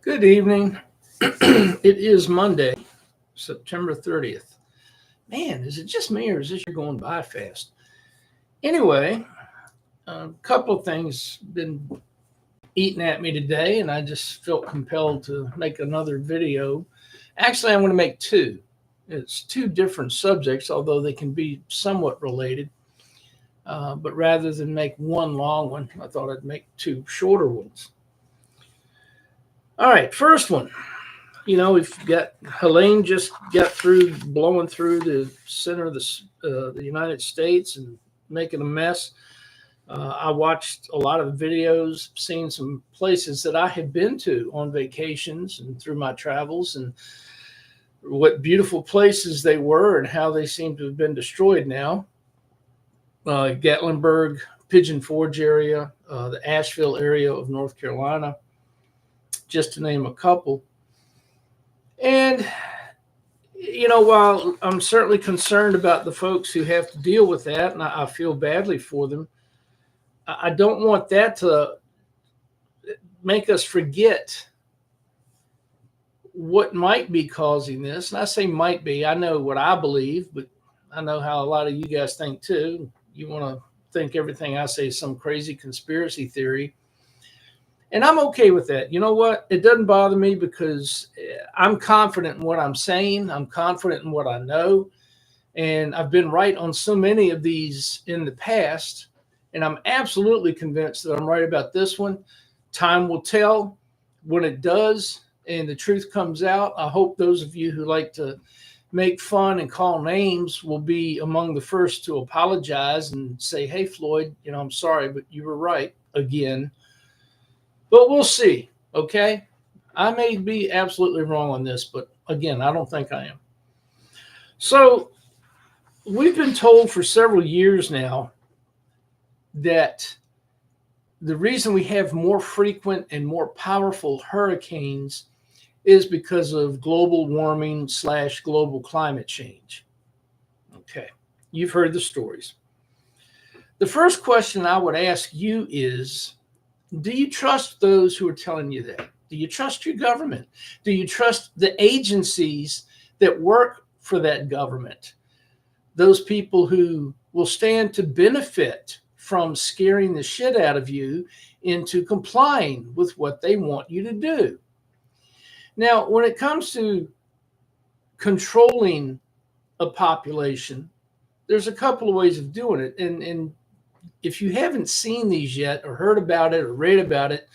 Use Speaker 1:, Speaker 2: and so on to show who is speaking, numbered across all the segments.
Speaker 1: Good evening. It is Monday, September 30th. Man, is it just me or is this year going by fast? Anyway, a couple of things been eating at me today, and I just felt compelled to make another video. Actually, I'm going to make two. It's two different subjects, although they can be somewhat related. But rather than make one long one, I thought I'd make two shorter ones. All right, first one. We've got Helene just got through blowing through the center of the United States and making a mess. I watched a lot of videos, seen some places that I had been to on vacations and through my travels, and what beautiful places they were and how they seem to have been destroyed now. Gatlinburg, Pigeon Forge area, the Asheville area of North Carolina, just to name a couple. And, while I'm certainly concerned about the folks who have to deal with that, and I feel badly for them, I don't want that to make us forget what might be causing this. And I say might be, I know what I believe, but I know how a lot of you guys think too. You want to think everything I say is some crazy conspiracy theory. And I'm okay with that. You know what? It doesn't bother me because I'm confident in what I'm saying. I'm confident in what I know. And I've been right on so many of these in the past. And I'm absolutely convinced that I'm right about this one. Time will tell when it does and the truth comes out. I hope those of you who like to make fun and call names will be among the first to apologize and say, hey, Floyd, I'm sorry, but you were right again. But we'll see, okay? I may be absolutely wrong on this, but again, I don't think I am. So we've been told for several years now that the reason we have more frequent and more powerful hurricanes is because of global warming / global climate change. Okay, you've heard the stories. The first question I would ask you is, do you trust those who are telling you that? Do you trust your government? Do you trust the agencies that work for that government? Those people who will stand to benefit from scaring the shit out of you into complying with what they want you to do. Now, when it comes to controlling a population, there's a couple of ways of doing it. And if you haven't seen these yet or heard about it or read about it,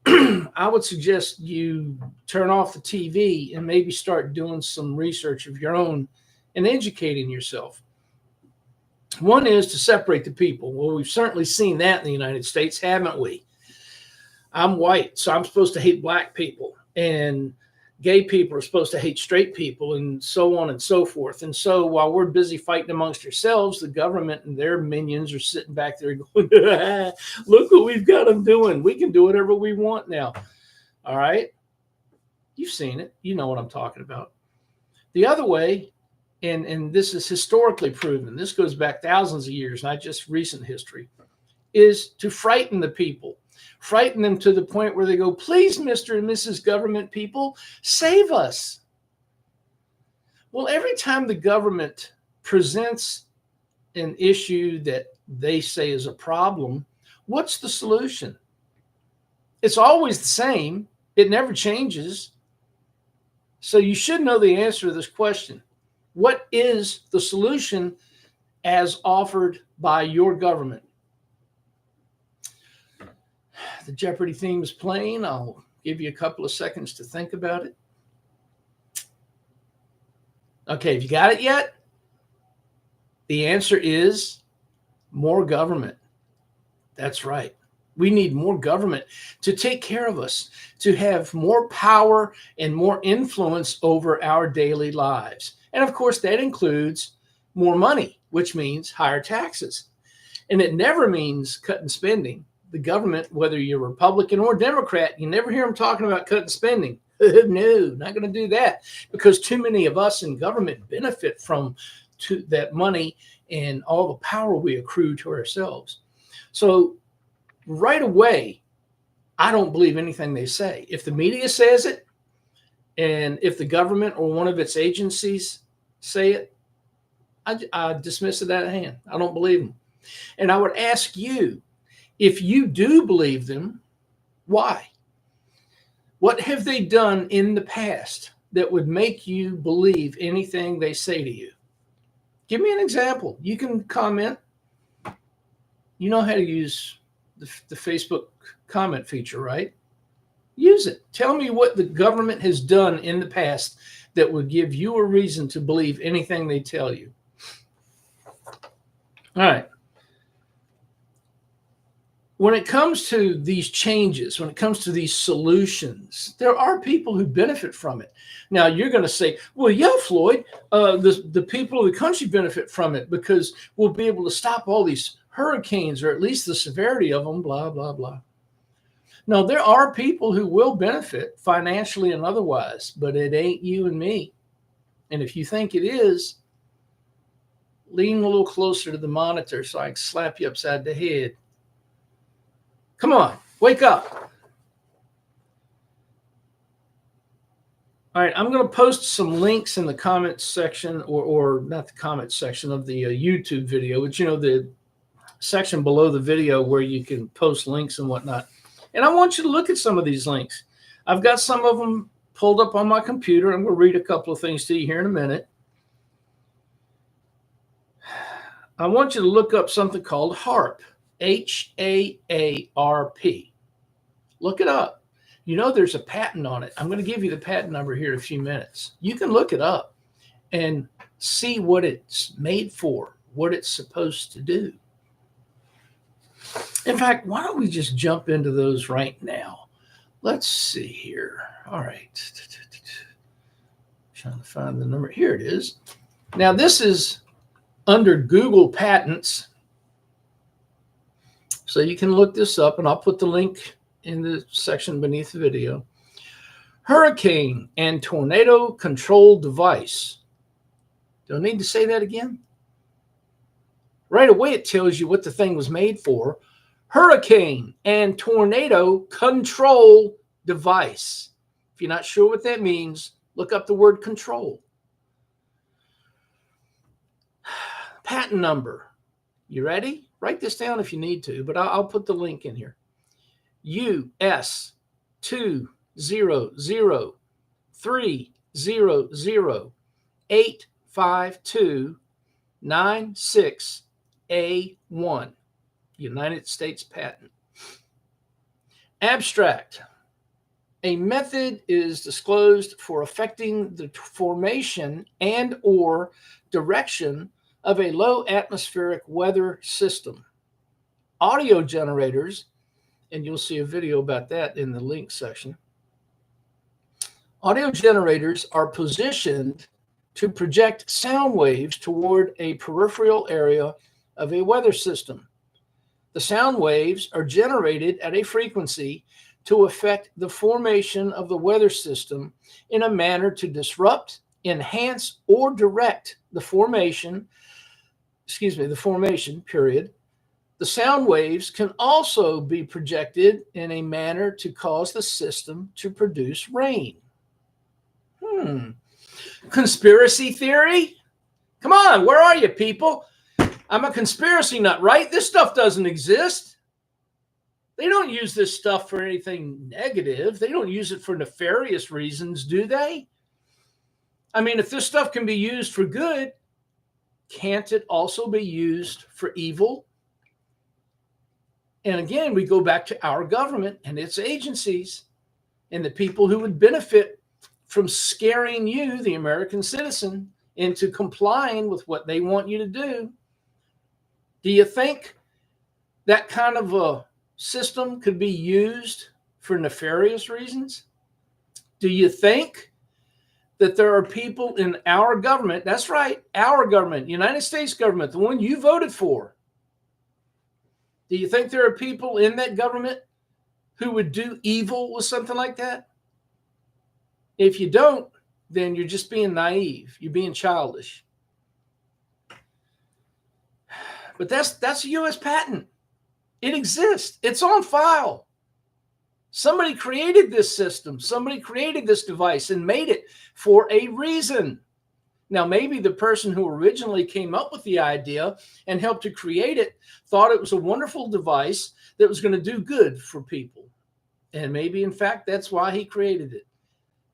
Speaker 1: I would suggest you turn off the TV and maybe start doing some research of your own and educating yourself. One is to separate the people. Well, we've certainly seen that in the United States, haven't we? I'm white, so I'm supposed to hate black people, and gay people are supposed to hate straight people, and so on and so forth. And so while we're busy fighting amongst ourselves, the government and their minions are sitting back there going, look what we've got them doing. We can do whatever we want now. All right. You've seen it. You know what I'm talking about. The other way, and this is historically proven, this goes back thousands of years, not just recent history, is to frighten the people. Frighten them to the point where they go, please, Mr. and Mrs. Government people, save us. Well, every time the government presents an issue that they say is a problem, what's the solution? It's always the same. It never changes. So you should know the answer to this question. What is the solution as offered by your government? The Jeopardy theme is playing. I'll give you a couple of seconds to think about it. Okay, have you got it yet? The answer is more government. That's right. We need more government to take care of us, to have more power and more influence over our daily lives. And of course, that includes more money, which means higher taxes. And it never means cutting spending. The government, whether you're Republican or Democrat, you never hear them talking about cutting spending. No, not going to do that, because too many of us in government benefit from that money and all the power we accrue to ourselves. So right away, I don't believe anything they say. If the media says it, and if the government or one of its agencies say it, I dismiss it out of hand. I don't believe them. And I would ask you, if you do believe them, why? What have they done in the past that would make you believe anything they say to you? Give me an example. You can comment. You know how to use the Facebook comment feature, right? Use it. Tell me what the government has done in the past that would give you a reason to believe anything they tell you. All right. When it comes to these changes, when it comes to these solutions, there are people who benefit from it. Now, you're going to say, well, yeah, Floyd, the people of the country benefit from it because we'll be able to stop all these hurricanes, or at least the severity of them, blah, blah, blah. No, there are people who will benefit financially and otherwise, but it ain't you and me. And if you think it is, lean a little closer to the monitor so I can slap you upside the head. Come on, wake up. All right, I'm going to post some links in the comments section, or not the comments section of the YouTube video, but the section below the video where you can post links and whatnot. And I want you to look at some of these links. I've got some of them pulled up on my computer. I'm going to read a couple of things to you here in a minute. I want you to look up something called HAARP. HAARP. Look it up. There's a patent on it. I'm going to give you the patent number here in a few minutes. You can look it up and see what it's made for, what it's supposed to do. In fact, why don't we just jump into those right now? Let's see here. All right. Trying to find the number. Here it is. Now, this is under Google Patents. So you can look this up, and I'll put the link in the section beneath the video. Hurricane and tornado control device. Do I need to say that again? Right away, it tells you what the thing was made for. Hurricane and tornado control device. If you're not sure what that means, look up the word control. Patent number. You ready? Write this down if you need to, but I'll put the link in here. US 20030085296A1. United States patent. Abstract. A method is disclosed for affecting the formation and or direction of a low atmospheric weather system. Audio generators, and you'll see a video about that in the link section. Audio generators are positioned to project sound waves toward a peripheral area of a weather system. The sound waves are generated at a frequency to affect the formation of the weather system in a manner to disrupt, enhance, or direct the formation, period. The sound waves can also be projected in a manner to cause the system to produce rain. Conspiracy theory? Come on, where are you, people? I'm a conspiracy nut, right? This stuff doesn't exist. They don't use this stuff for anything negative. They don't use it for nefarious reasons, do they? I mean, if this stuff can be used for good, can't it also be used for evil? And again, we go back to our government and its agencies and the people who would benefit from scaring you, the American citizen, into complying with what they want you to do. Do you think that kind of a system could be used for nefarious reasons? Do you think that there are people in our government, that's right, our government, United States government, the one you voted for, do you think there are people in that government who would do evil with something like that? If you don't, then you're just being naive. You're being childish. But that's a U.S. patent. It exists. It's on file. Somebody created this system. Somebody created this device and made it for a reason. Now, maybe the person who originally came up with the idea and helped to create it thought it was a wonderful device that was going to do good for people. And maybe, in fact, that's why he created it.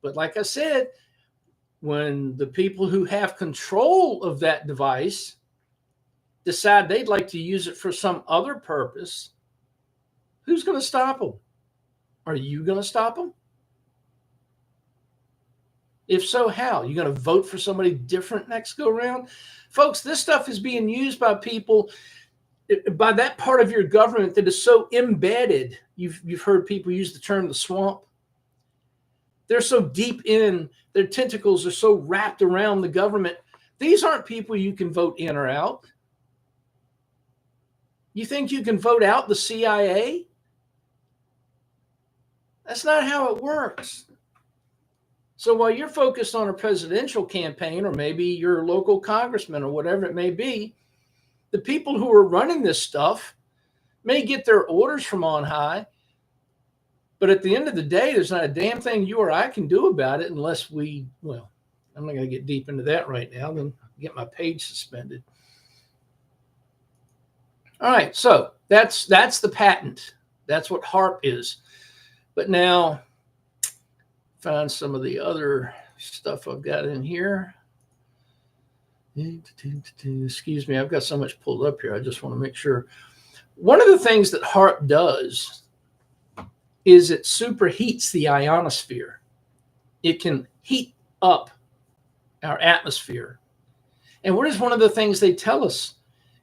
Speaker 1: But like I said, when the people who have control of that device decide they'd like to use it for some other purpose, who's going to stop them? Are you going to stop them? If so, how? You going to vote for somebody different next go around? Folks, this stuff is being used by people, by that part of your government that is so embedded. You've heard people use the term the swamp. They're so deep in, their tentacles are so wrapped around the government. These aren't people you can vote in or out. You think you can vote out the CIA? That's not how it works. So while you're focused on a presidential campaign, or maybe your local congressman or whatever it may be, the people who are running this stuff may get their orders from on high, but at the end of the day, there's not a damn thing you or I can do about it unless we, well, I'm not going to get deep into that right now, then I'll get my page suspended. All right, so that's the patent. That's what HAARP is. But now, find some of the other stuff I've got in here. Excuse me, I've got so much pulled up here. I just want to make sure. One of the things that HAARP does is it superheats the ionosphere. It can heat up our atmosphere. And what is one of the things they tell us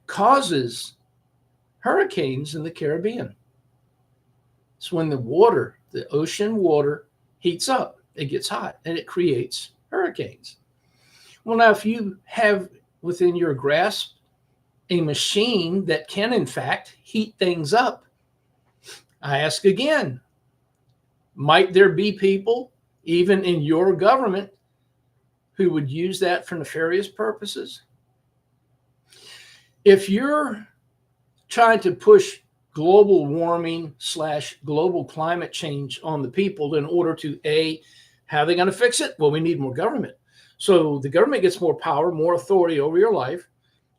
Speaker 1: causes hurricanes in the Caribbean? It's when the water, the ocean water, heats up. It gets hot and it creates hurricanes. Well, now, if you have within your grasp a machine that can, in fact, heat things up, I ask again, might there be people, even in your government, who would use that for nefarious purposes? If you're trying to push global warming / global climate change on the people in order to, A, how are they going to fix it? Well, we need more government. So the government gets more power, more authority over your life.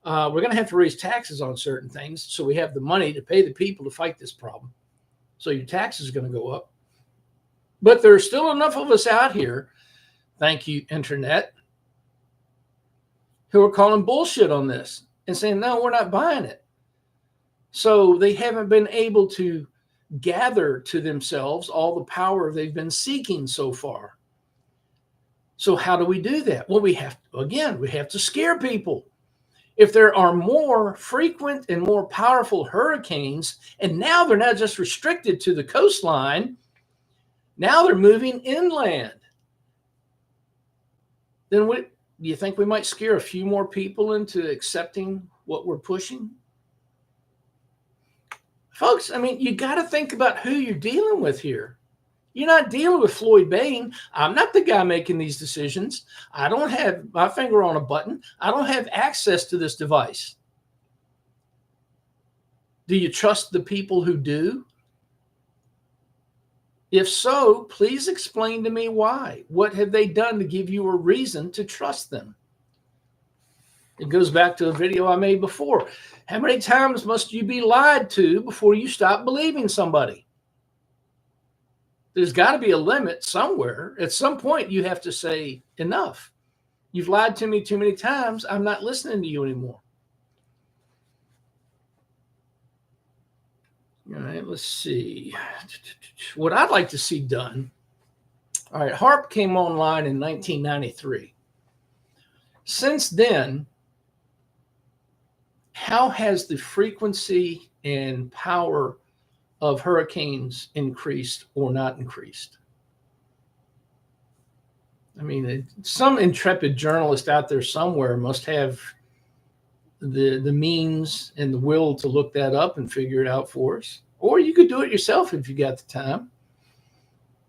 Speaker 1: We're going to have to raise taxes on certain things so we have the money to pay the people to fight this problem. So your taxes are going to go up. But there's still enough of us out here, thank you, Internet, who are calling bullshit on this and saying, no, we're not buying it. So they haven't been able to gather to themselves all the power they've been seeking so far. So how do we do that? Well, we have to scare people. If there are more frequent and more powerful hurricanes, and now they're not just restricted to the coastline, now they're moving inland, then do you think we might scare a few more people into accepting what we're pushing? Folks, I mean, you got to think about who you're dealing with here. You're not dealing with Floyd Bayne. I'm not the guy making these decisions. I don't have my finger on a button. I don't have access to this device. Do you trust the people who do? If so, please explain to me why. What have they done to give you a reason to trust them? It goes back to a video I made before. How many times must you be lied to before you stop believing somebody? There's got to be a limit somewhere. At some point, you have to say, enough. You've lied to me too many times. I'm not listening to you anymore. All right, let's see. What I'd like to see done. All right, HAARP came online in 1993. Since then, how has the frequency and power of hurricanes increased or not increased? I mean, some intrepid journalist out there somewhere must have the means and the will to look that up and figure it out for us. Or you could do it yourself if you got the time.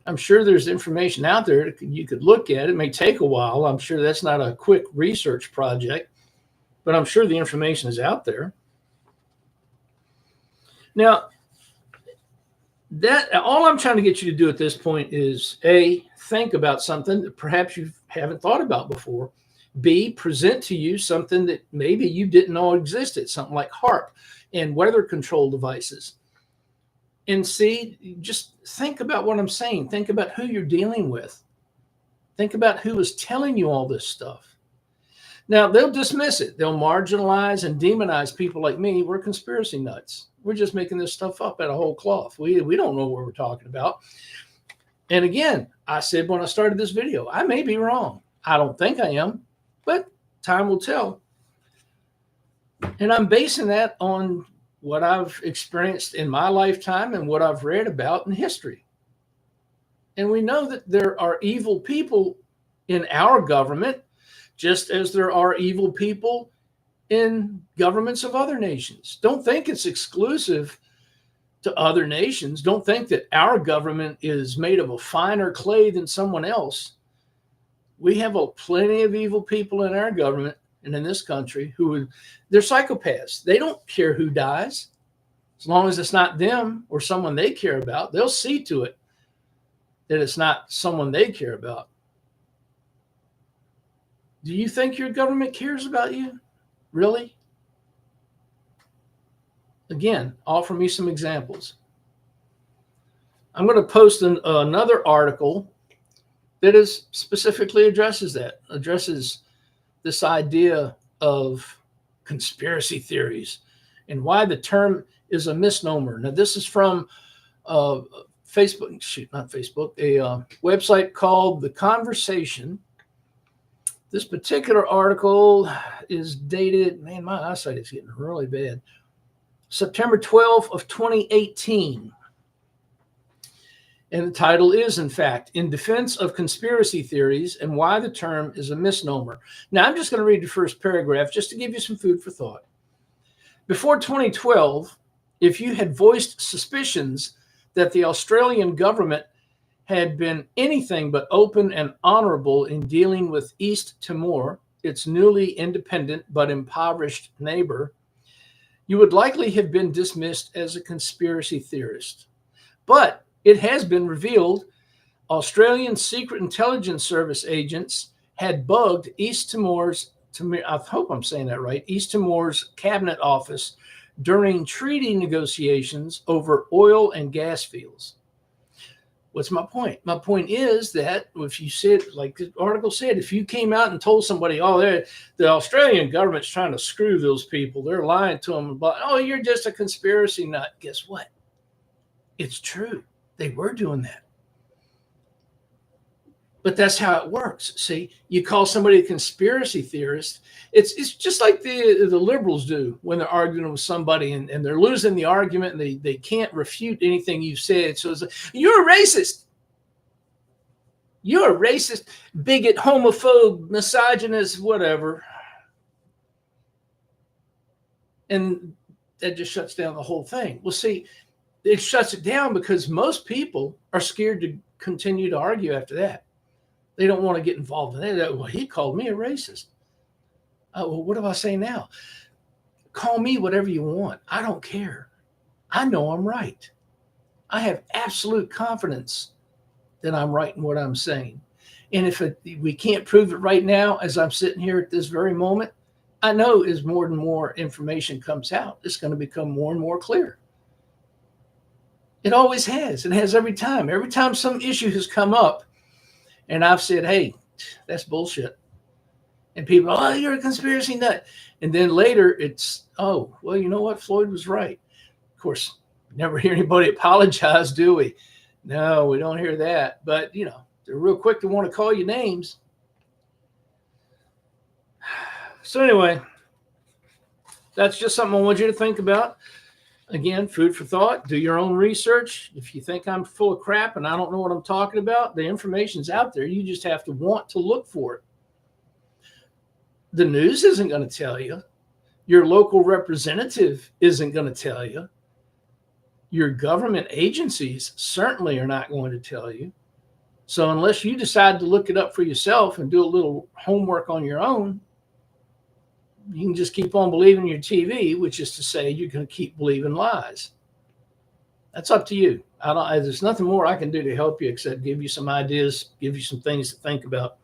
Speaker 1: I'm sure there's information out there that you could look at. It may take a while. I'm sure that's not a quick research project, but I'm sure the information is out there. Now, That all I'm trying to get you to do at this point is A, think about something that perhaps you haven't thought about before. B, present to you something that maybe you didn't know existed, something like HARP and weather control devices. And C, just think about what I'm saying. Think about who you're dealing with. Think about who is telling you all this stuff. Now, they'll dismiss it. They'll marginalize and demonize people like me. We're conspiracy nuts. We're just making this stuff up out of whole cloth. We don't know what we're talking about. And again, I said when I started this video, I may be wrong. I don't think I am, but time will tell. And I'm basing that on what I've experienced in my lifetime and what I've read about in history. And we know that there are evil people in our government, just as there are evil people in governments of other nations. Don't think it's exclusive to other nations. Don't think that our government is made of a finer clay than someone else. We have plenty of evil people in our government and in this country they're psychopaths. They don't care who dies. As long as it's not them or someone they care about, they'll see to it that it's not someone they care about. Do you think your government cares about you? Really? Again, offer me some examples. I'm going to post another article that specifically addresses this idea of conspiracy theories and why the term is a misnomer. Now, this is from a website called The Conversation. This particular article is dated, man, my eyesight is getting really bad, September 12th of 2018. And the title is, in fact, In Defense of Conspiracy Theories and Why the Term is a Misnomer. Now, I'm just going to read the first paragraph just to give you some food for thought. Before 2012, if you had voiced suspicions that the Australian government had been anything but open and honorable in dealing with East Timor, its newly independent but impoverished neighbor, you would likely have been dismissed as a conspiracy theorist. But it has been revealed Australian Secret Intelligence Service agents had bugged East Timor's, I hope I'm saying that right, East Timor's cabinet office during treaty negotiations over oil and gas fields. What's my point? My point is that if you said, like the article said, if you came out and told somebody, oh, the Australian government's trying to screw those people, they're lying to them about, oh, you're just a conspiracy nut. Guess what? It's true. They were doing that. But that's how it works. See, you call somebody a conspiracy theorist. It's just like the liberals do when they're arguing with somebody and they're losing the argument and they can't refute anything you've said. So it's like, you're a racist. You're a racist, bigot, homophobe, misogynist, whatever. And that just shuts down the whole thing. Well, see, it shuts it down because most people are scared to continue to argue after that. They don't want to get involved in it. Well, he called me a racist. Well, what do I say now? Call me whatever you want. I don't care. I know I'm right. I have absolute confidence that I'm right in what I'm saying. And if we can't prove it right now, as I'm sitting here at this very moment, I know as more and more information comes out, it's going to become more and more clear. It always has. It has every time. Every time some issue has come up, and I've said, hey, that's bullshit. And people, oh, you're a conspiracy nut. And then later it's, oh, well, you know what? Floyd was right. Of course, never hear anybody apologize, do we? No, we don't hear that. But, you know, they're real quick to want to call you names. So anyway, that's just something I want you to think about. Again, food for thought. Do your own research. If you think I'm full of crap and I don't know what I'm talking about, the information's out there. You just have to want to look for it. The news isn't going to tell you. Your local representative isn't going to tell you. Your government agencies certainly are not going to tell you. So unless you decide to look it up for yourself and do a little homework on your own, you can just keep on believing your TV, which is to say you're going to keep believing lies. That's up to you. There's nothing more I can do to help you except give you some ideas, give you some things to think about.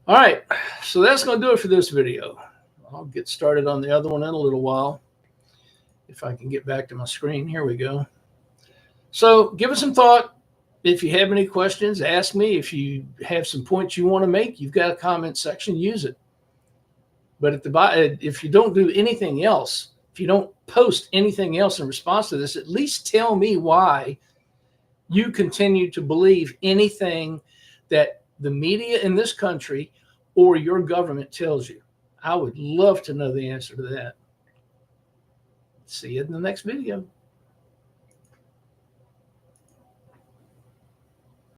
Speaker 1: All right, so that's going to do it for this video. I'll get started on the other one in a little while. If I can get back to my screen, here we go. So give it some thought. If you have any questions, ask me. If you have some points you want to make, you've got a comment section, use it. But if you don't do anything else, if you don't post anything else in response to this, at least tell me why you continue to believe anything that the media in this country or your government tells you. I would love to know the answer to that. See you in the next video.